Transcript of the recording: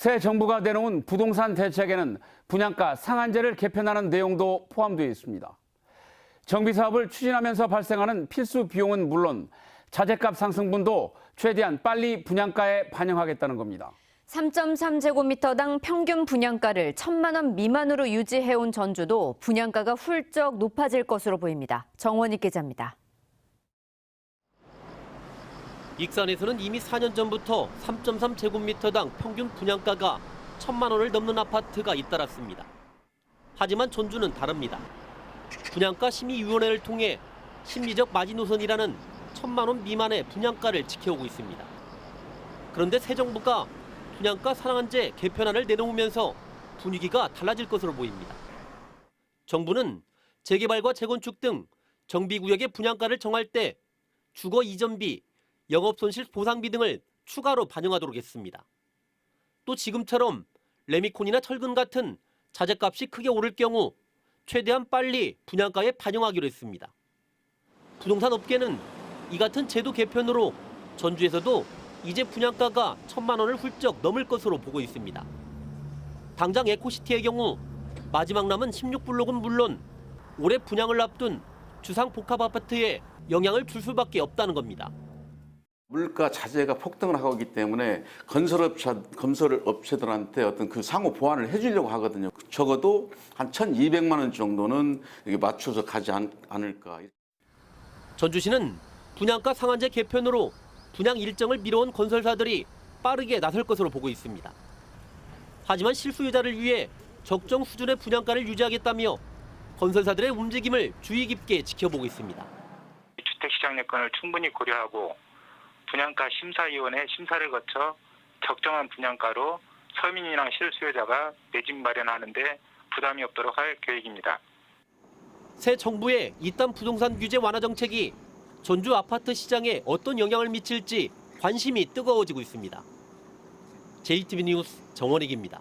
새 정부가 내놓은 부동산 대책에는 분양가 상한제를 개편하는 내용도 포함되어 있습니다. 정비 사업을 추진하면서 발생하는 필수 비용은 물론 자재값 상승분도 최대한 빨리 분양가에 반영하겠다는 겁니다. 3.3제곱미터당 평균 분양가를 1,000만 원 미만으로 유지해온 전주도 분양가가 훌쩍 높아질 것으로 보입니다. 정원익 기자입니다. 익산에서는 이미 4년 전부터 3.3제곱미터당 평균 분양가가 1,000만 원을 넘는 아파트가 잇따랐습니다. 하지만 전주는 다릅니다. 분양가 심의위원회를 통해 심리적 마지노선이라는 1,000만 원 미만의 분양가를 지켜오고 있습니다. 그런데 새 정부가 분양가 상한제 개편안을 내놓으면서 분위기가 달라질 것으로 보입니다. 정부는 재개발과 재건축 등 정비구역의 분양가를 정할 때 주거 이전비, 영업손실 보상비 등을 추가로 반영하도록 했습니다. 또 지금처럼 레미콘이나 철근 같은 자재값이 크게 오를 경우 최대한 빨리 분양가에 반영하기로 했습니다. 부동산 업계는 이 같은 제도 개편으로 전주에서도 이제 분양가가 1,000만 원을 훌쩍 넘을 것으로 보고 있습니다. 당장 에코시티의 경우 마지막 남은 16블록은 물론 올해 분양을 앞둔 주상 복합 아파트에 영향을 줄 수밖에 없다는 겁니다. 물가 자재가 폭등을 하고 있기 때문에 건설업체들한테 어떤 그 상호 보완을 해주려고 하거든요. 적어도 한 1,200만 원 정도는 맞춰서 가지 않을까. 전주시는 분양가 상한제 개편으로 분양 일정을 미뤄온 건설사들이 빠르게 나설 것으로 보고 있습니다. 하지만 실수요자를 위해 적정 수준의 분양가를 유지하겠다며 건설사들의 움직임을 주의 깊게 지켜보고 있습니다. 주택시장 여건을 충분히 고려하고 분양가 심사위원회 심사를 거쳐 적정한 분양가로 서민이나 실수요자가 내 집 마련하는 데 부담이 없도록 할 계획입니다. 새 정부의 이딴 부동산 규제 완화 정책이 전주 아파트 시장에 어떤 영향을 미칠지 관심이 뜨거워지고 있습니다. JTB 뉴스 정원익입니다.